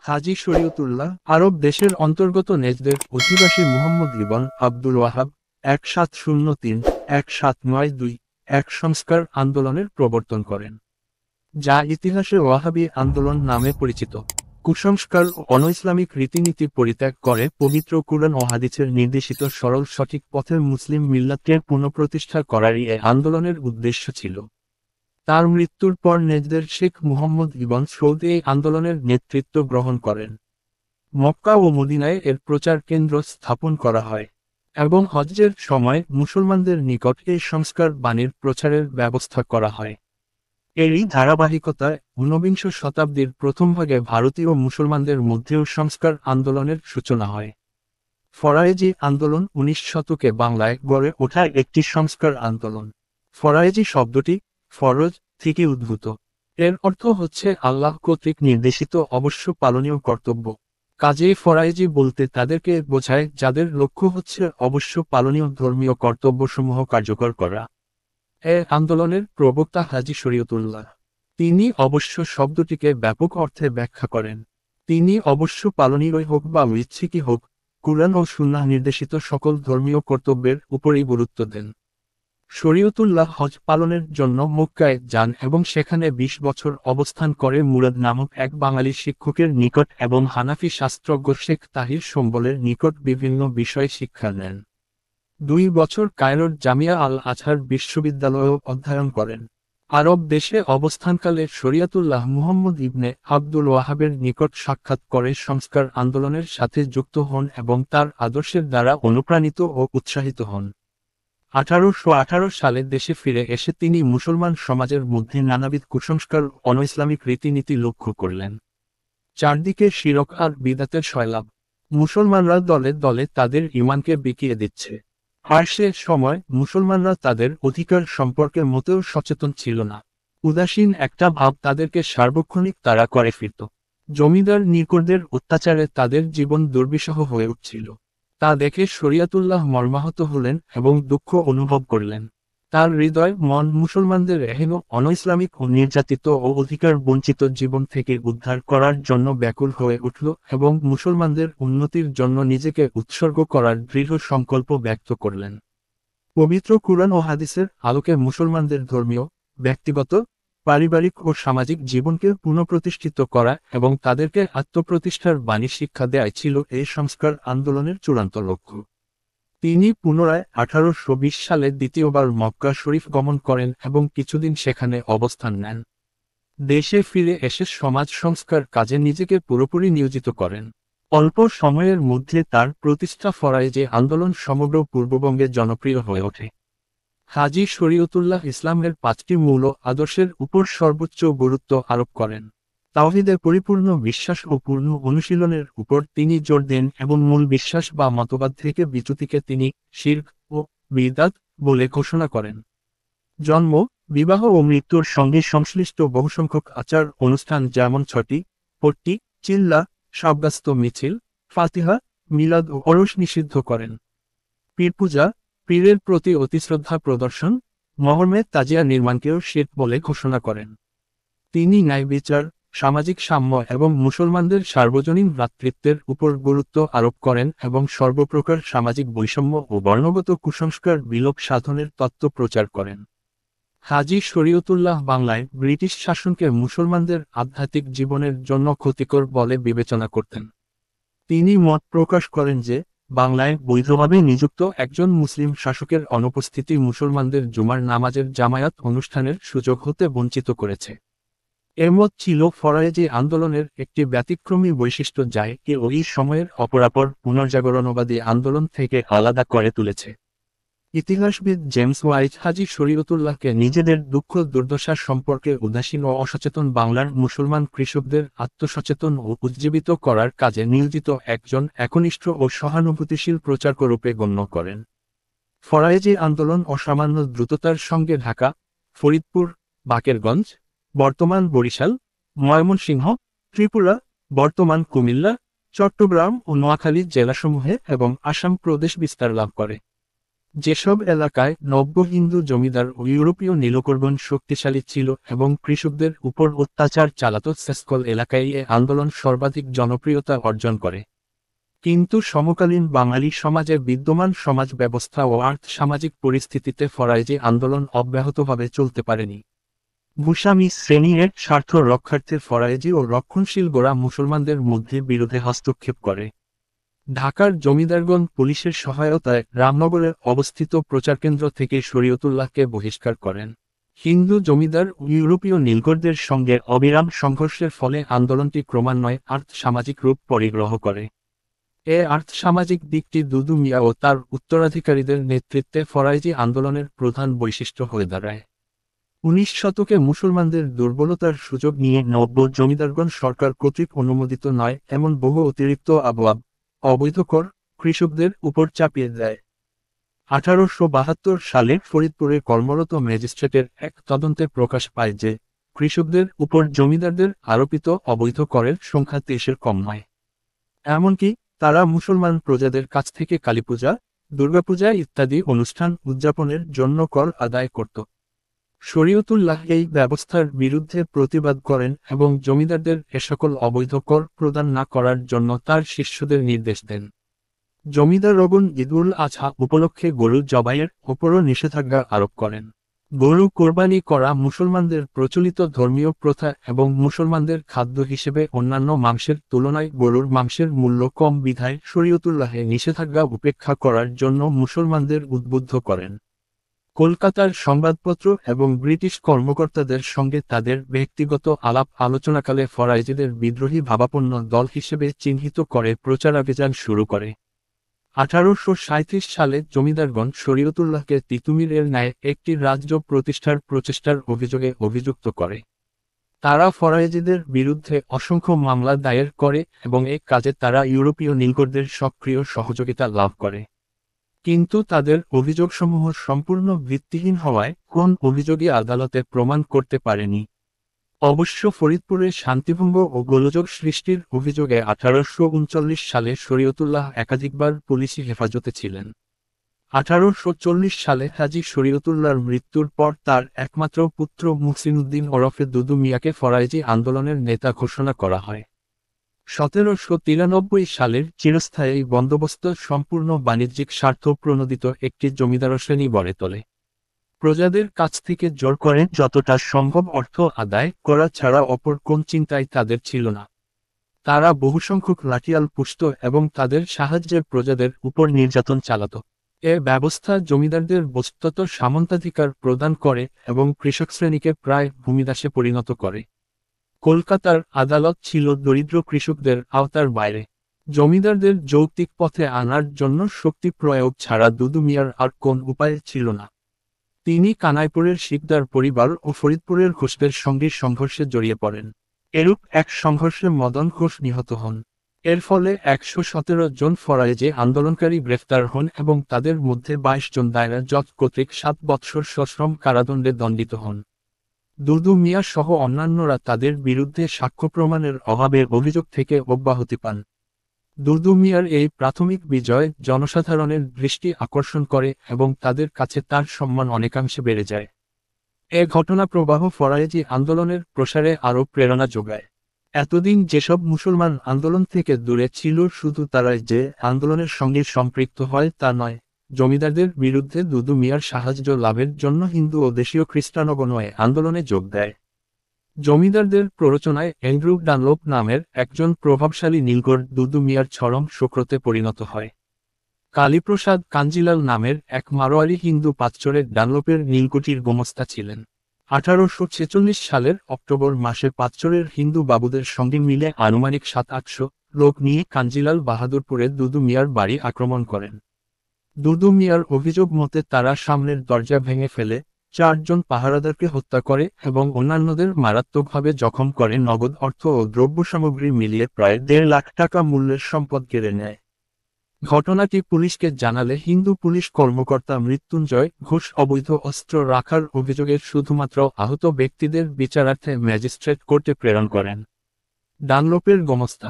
হাজী শরীয়তুল্লাহ আরব দেশের অন্তর্গত নেজদের অধিবাসী মুহাম্মদ ইবন আব্দুল ওয়াহাব 1703-1792 এক সংস্কার আন্দোলনের প্রবর্তন করেন, যা ইতিহাসে ওয়াহাবি আন্দোলন নামে পরিচিত। কুসংস্কার ও অনইসলামিক রীতিনীতি পরিত্যাগ করে পবিত্র কুরআন ও হাদিসের নির্দেশিত সরল সঠিক পথে মুসলিম মিল্লাতকে পুনঃপ্রতিষ্ঠা করারই এ আন্দোলনের উদ্দেশ্য ছিল। তার মৃত্যুর পর নেজদের শেখ মুহাম্মদ ইবন সৌদ এই আন্দোলনের নেতৃত্ব গ্রহণ করেন। মক্কা ও মদিনায় এর প্রচার কেন্দ্র স্থাপন করা হয় এবং হজ্জের সময় মুসলমানদের নিকট এই সংস্কার বাণীর প্রচারের ব্যবস্থা করা হয়। এরই ধারাবাহিকতায় ঊনবিংশ শতাব্দীর প্রথমভাগে ভারতীয় মুসলমানদের মধ্যেও সংস্কার আন্দোলনের সূচনা হয়। ফরায়েজি আন্দোলন 19 শতকে বাংলায় গড়ে ওঠা একটি সংস্কার আন্দোলন। ফরায়েজি শব্দটি ফরজ থেকে উদ্ভূত। এর অর্থ হচ্ছে আল্লাহ কর্তৃক নির্দেশিত অবশ্য পালনীয় কর্তব্য। কাজেই ফরায়েজি বলতে তাদেরকে বোঝায় যাদের লক্ষ্য হচ্ছে অবশ্য পালনীয় ধর্মীয় কর্তব্যসমূহ কার্যকর করা। এ আন্দোলনের প্রবক্তা হাজী শরীয়তুল্লাহ। তিনি অবশ্য শব্দটিকে ব্যাপক অর্থে ব্যাখ্যা করেন। তিনি অবশ্য পালনীয়ই হোক বা ঐচ্ছিকই হোক, কুরআন ও সুন্নাহ নির্দেশিত সকল ধর্মীয় কর্তব্যের উপরই গুরুত্ব দেন। শরীয়তুল্লাহ হজ পালনের জন্য মক্কায় যান এবং সেখানে 20 বছর অবস্থান করে মুরাদ নামক এক বাঙালি শিক্ষকের নিকট এবং হানাফি শাস্ত্রজ্ঞ শেখ তাহির সম্বলের নিকট বিভিন্ন বিষয়ে শিক্ষা নেন। 2 বছর কায়রোর জামিয়া আল আজহার বিশ্ববিদ্যালয়েও অধ্যয়ন করেন। আরব দেশে অবস্থানকালে শরীয়তুল্লাহ মুহাম্মদ ইবনে আব্দুল ওয়াহাবের নিকট সাক্ষাৎ করে সংস্কার আন্দোলনের সাথে যুক্ত হন এবং তার আদর্শের দ্বারা অনুপ্রাণিত ও উৎসাহিত হন। 1818 সালে দেশে ফিরে এসে তিনি মুসলমান সমাজের মধ্যে নানাবিধ কুসংস্কার ও অনইসলামিক রীতিনীতি লক্ষ্য করলেন। চারদিকে শিরক আর বিদআতের সয়লাব। মুসলমানরা দলে দলে তাদের ঈমানকে বিকিয়ে দিচ্ছে। আর সে সময় মুসলমানরা তাদের অধিকার সম্পর্কে মোটেও সচেতন ছিল না। উদাসীন একটা ভাব তাদেরকে সার্বক্ষণিক তাড়া করে ফিরত। জমিদার নিকটদের অত্যাচারে তাদের জীবন দুর্বিষহ হয়ে উঠছিল। তা দেখে শরীয়তুল্লাহ মর্মাহত হলেন এবং দুঃখ অনুভব করলেন। তার হৃদয় মন মুসলমানদের এহেন অনইসলামিক ও নির্যাতিত ও অধিকার বঞ্চিত জীবন থেকে উদ্ধার করার জন্য ব্যাকুল হয়ে উঠল এবং মুসলমানদের উন্নতির জন্য নিজেকে উৎসর্গ করার দৃঢ় সংকল্প ব্যক্ত করলেন। পবিত্র কুরআন ও হাদিসের আলোকে মুসলমানদের ধর্মীয়, ব্যক্তিগত, পারিবারিক ও সামাজিক জীবনকে পুনঃপ্রতিষ্ঠিত করা এবং তাদেরকে আত্মপ্রতিষ্ঠার বাণী শিক্ষা দেয়াই ছিল এই সংস্কার আন্দোলনের চূড়ান্ত লক্ষ্য। তিনি পুনরায় 1820 সালে দ্বিতীয়বার মক্কা শরীফ গমন করেন এবং কিছুদিন সেখানে অবস্থান নেন। দেশে ফিরে এসে সমাজ সংস্কার কাজে নিজেকে পুরোপুরি নিয়োজিত করেন। অল্প সময়ের মধ্যে তার প্রতিষ্ঠা ফরায়েজি আন্দোলন সমগ্র পূর্ববঙ্গে জনপ্রিয় হয়ে ওঠে। হাজী শরীয়তুল্লাহ ইসলামের 5টি মূল আদর্শের উপর সর্বোচ্চ গুরুত্ব আরোপ করেন। তাওহীদে পরিপূর্ণ বিশ্বাস ও পূর্ণ অনুশীলনের উপর তিনি জোর দেন এবং মূল বিশ্বাস বা মতবাদ থেকে বিচ্যুতিকে তিনি শিরক ও বিদআত বলে ঘোষণা করেন। জন্ম, বিবাহ ও মৃত্যুর সঙ্গে সংশ্লিষ্ট বহুসংখ্যক আচার অনুষ্ঠান যেমন ছটি, পট্টি, চিল্লা, সাব্যস্ত মিছিল, ফাতিহা, মিলাদ ও ওরস নিষিদ্ধ করেন। পীর পূজা, পীরের প্রতি অতিশ্রদ্ধা প্রদর্শন, মহরমে তাজিয়া নির্মাণকেও শিরক বলে ঘোষণা করেন। তিনি ন্যায় বিচার, সামাজিক সাম্য এবং মুসলমানদের সার্বজনীন ভ্রাতৃত্বের উপর গুরুত্ব আরোপ করেন এবং সর্বপ্রকার সামাজিক বৈষম্য ও বর্ণগত কুসংস্কার বিলোপ সাধনের তত্ত্ব প্রচার করেন। হাজী শরীয়তুল্লাহ বাংলায় ব্রিটিশ শাসনকে মুসলমানদের আধ্যাত্মিক জীবনের জন্য ক্ষতিকর বলে বিবেচনা করতেন। তিনি মত প্রকাশ করেন যে, বাংলায় বৈধভাবে নিযুক্ত একজন মুসলিম শাসকের অনুপস্থিতি মুসলমানদের জুমার নামাজের জামায়াত অনুষ্ঠানের সুযোগ হতে বঞ্চিত করেছে। এর মত ছিল ফরায়েজি আন্দোলনের একটি ব্যতিক্রমী বৈশিষ্ট্য যা একে ওই সময়ের অপরাপর পুনর্জাগরণবাদী আন্দোলন থেকে আলাদা করে তুলেছে। ইতিহাসবিদ জেমস ওয়াইজ হাজী শরীয়তুল্লাহকে নিজেদের দুঃখ দুর্দশা সম্পর্কে উদাসীন ও অসচেতন বাংলার মুসলমান কৃষকদের আত্মসচেতন ও উজ্জীবিত করার কাজে নিয়োজিত একজন একনিষ্ঠ ও সহানুভূতিশীল প্রচারকরূপে গণ্য করেন। ফরায়েজি আন্দোলন অসামান্য দ্রুততার সঙ্গে ঢাকা, ফরিদপুর, বাকেরগঞ্জ, বর্তমান বরিশাল, ময়মনসিংহ, ত্রিপুরা, বর্তমান কুমিল্লা, চট্টগ্রাম ও নোয়াখালী জেলাসমূহে এবং আসাম প্রদেশ বিস্তার লাভ করে। যেসব এলাকায় নব্য হিন্দু জমিদার ও ইউরোপীয় নীলকরগণ শক্তিশালী ছিল এবং কৃষকদের উপর অত্যাচার চালাত, সকল এলাকায় এ আন্দোলন সর্বাধিক জনপ্রিয়তা অর্জন করে। কিন্তু সমকালীন বাঙালি সমাজে বিদ্যমান সমাজ ব্যবস্থা ও আর্থ সামাজিক পরিস্থিতিতে ফরায়েজি আন্দোলন অব্যাহতভাবে চলতে পারেনি। ভূস্বামী শ্রেণীর স্বার্থ রক্ষার্থে ফরায়েজি ও রক্ষণশীল গোঁড়া মুসলমানদের মধ্যে বিরোধে হস্তক্ষেপ করে। ঢাকার জমিদারগণ পুলিশের সহায়তায় রামনগরে অবস্থিত প্রচারকেন্দ্র থেকে শরীয়তুল্লাহকে বহিষ্কার করেন। হিন্দু জমিদার ও ইউরোপীয় নীলকরদের সঙ্গে অবিরাম সংঘর্ষের ফলে আন্দোলনটি ক্রমান্বয়ে আর্থ সামাজিক রূপ পরিগ্রহ করে। এ আর্থ সামাজিক দিকটি দুদু মিয়া ও তার উত্তরাধিকারীদের নেতৃত্বে ফরায়েজি আন্দোলনের প্রধান বৈশিষ্ট্য হয়ে দাঁড়ায়। 19 শতকে মুসলমানদের দুর্বলতার সুযোগ নিয়ে নব্য জমিদারগণ সরকার কর্তৃক অনুমোদিত নয় এমন বহু অতিরিক্ত আবওয়াব, অবৈধ কর কৃষকদের উপর চাপিয়ে দেয়। 1872 সালে ফরিদপুরে কর্মরত ম্যাজিস্ট্রেটের এক তদন্তে প্রকাশ পায় যে কৃষকদের উপর জমিদারদের আরোপিত অবৈধ করের সংখ্যা 23-এর কম নয়। এমনকি তারা মুসলমান প্রজাদের কাছ থেকে কালীপূজা, দুর্গাপূজা ইত্যাদি অনুষ্ঠান উদযাপনের জন্য কর আদায় করত। শরীয়তুল্লাহ এই ব্যবস্থার বিরুদ্ধে প্রতিবাদ করেন এবং জমিদারদের এ সকল অবৈধ কর প্রদান না করার জন্য তার শিষ্যদের নির্দেশ দেন। জমিদারগণ ঈদুল আজহা উপলক্ষে গরু জবাইয়ের ওপরও নিষেধাজ্ঞা আরোপ করেন। গরু কোরবানি করা মুসলমানদের প্রচলিত ধর্মীয় প্রথা এবং মুসলমানদের খাদ্য হিসেবে অন্যান্য মাংসের তুলনায় গরুর মাংসের মূল্য কম বিধায় শরীয়তুল্লাহে নিষেধাজ্ঞা উপেক্ষা করার জন্য মুসলমানদের উদ্বুদ্ধ করেন। কলকাতার সংবাদপত্র এবং ব্রিটিশ কর্মকর্তাদের সঙ্গে তাদের ব্যক্তিগত আলাপ আলোচনাকালে ফরায়েজিদের বিদ্রোহী ভাবাপন্ন দল হিসেবে চিহ্নিত করে প্রচারাভিযান শুরু করে। 1837 সালে জমিদারগণ শরীয়তুল্লাহকে তিতুমিরের ন্যায় একটি রাজ্য প্রতিষ্ঠার প্রচেষ্টার অভিযোগে অভিযুক্ত করে। তারা ফরায়েজিদের বিরুদ্ধে অসংখ্য মামলা দায়ের করে এবং এ কাজে তারা ইউরোপীয় নীলকরদের সক্রিয় সহযোগিতা লাভ করে। কিন্তু তাদের অভিযোগসমূহ সম্পূর্ণ ভিত্তিহীন হওয়ায় কোন অভিযোগই আদালতে প্রমাণ করতে পারেনি। অবশ্য ফরিদপুরে শান্তিভঙ্গ ও গোলযোগ সৃষ্টির অভিযোগে 1839 সালে শরীয়তুল্লাহ একাধিকবার পুলিশি হেফাজতে ছিলেন। 1840 সালে হাজী শরীয়তুল্লাহর মৃত্যুর পর তার একমাত্র পুত্র মুহসিনুদ্দিন ওরফে দুদু মিয়াকে ফরায়েজি আন্দোলনের নেতা ঘোষণা করা হয়। 1793 সালের চিরস্থায়ী বন্দোবস্ত সম্পূর্ণ বাণিজ্যিক স্বার্থ প্রণোদিত একটি জমিদার শ্রেণী গড়ে তোলে। প্রজাদের কাছ থেকে জোর করে যতটা সম্ভব অর্থ আদায় করা ছাড়া অপর কোন চিন্তাই তাদের ছিল না। তারা বহুসংখ্যক লাঠিয়াল পুষত এবং তাদের সাহায্যে প্রজাদের উপর নির্যাতন চালাত। এ ব্যবস্থা জমিদারদের বস্তুত সামন্তাধিকার প্রদান করে এবং কৃষক শ্রেণীকে প্রায় ভূমিদাসে পরিণত করে। কলকাতার আদালত ছিল দরিদ্র কৃষকদের আওতার বাইরে। জমিদারদের যৌক্তিক পথে আনার জন্য শক্তি প্রয়োগ ছাড়া দুদু মিয়ার আর কোন উপায় ছিল না। তিনি কানাইপুরের শিকদার পরিবার ও ফরিদপুরের ঘোষদের সঙ্গে সংঘর্ষে জড়িয়ে পড়েন। এরূপ এক সংঘর্ষে মদন ঘোষ নিহত হন। এর ফলে 117 জন ফরায়েজি আন্দোলনকারী গ্রেফতার হন এবং তাদের মধ্যে 22 জন দায়রা জজ কর্তৃক 7 বৎসর সশ্রম কারাদণ্ডে দণ্ডিত হন। দুদু মিয়া সহ অন্যান্যরা তাদের বিরুদ্ধে সাক্ষ্য প্রমাণের অভাবের অভিযোগ থেকে অব্যাহতি পান। দুদু মিয়ার এই প্রাথমিক বিজয় জনসাধারণের দৃষ্টি আকর্ষণ করে এবং তাদের কাছে তার সম্মান অনেকাংশে বেড়ে যায়। এ ঘটনা প্রবাহ ফরায়েজি আন্দোলনের প্রসারে আরও প্রেরণা যোগায়। এতদিন যেসব মুসলমান আন্দোলন থেকে দূরে ছিল শুধু তারাই যে আন্দোলনের সঙ্গে সম্পৃক্ত হয় তা নয়, জমিদারদের বিরুদ্ধে দুদু মিয়ার সাহায্য লাভের জন্য হিন্দু ও দেশীয় খ্রিস্টানগণও আন্দোলনে যোগ দেয়। জমিদারদের প্ররোচনায় অ্যান্ড্রু ডানলোপ নামের একজন প্রভাবশালী নীলকর দুদু মিয়ার চরম শত্রুতে পরিণত হয়। কালীপ্রসাদ কাঞ্জিলাল নামের এক মারোয়ারি হিন্দু পাঁচচরের ডানলোপের নীলকুঠির গোমস্তা ছিলেন। 1846 সালের অক্টোবর মাসে পাঁচচরের হিন্দু বাবুদের সঙ্গে মিলে আনুমানিক 700-800 লোক নিয়ে কাঞ্জিলাল বাহাদুরপুরে দুদু মিয়ার বাড়ি আক্রমণ করেন। দুদু মিয়ার অভিযোগ মতে তারা সামনের দরজা ভেঙে ফেলে 4 জন পাহারাদারকে হত্যা করে এবং অন্যান্যদের মারাত্মকভাবে জখম করে নগদ অর্থ ও দ্রব্য সামগ্রী মিলিয়ে প্রায় 1.5 লাখ টাকা মূল্যের সম্পদ কেড়ে নেয়। ঘটনাটি পুলিশকে জানালে হিন্দু পুলিশ কর্মকর্তা মৃত্যুঞ্জয় ঘোষ অবৈধ অস্ত্র রাখার অভিযোগে শুধুমাত্র আহত ব্যক্তিদের বিচারার্থে ম্যাজিস্ট্রেট কোর্টে প্রেরণ করেন। ডানলোপের গোমস্তা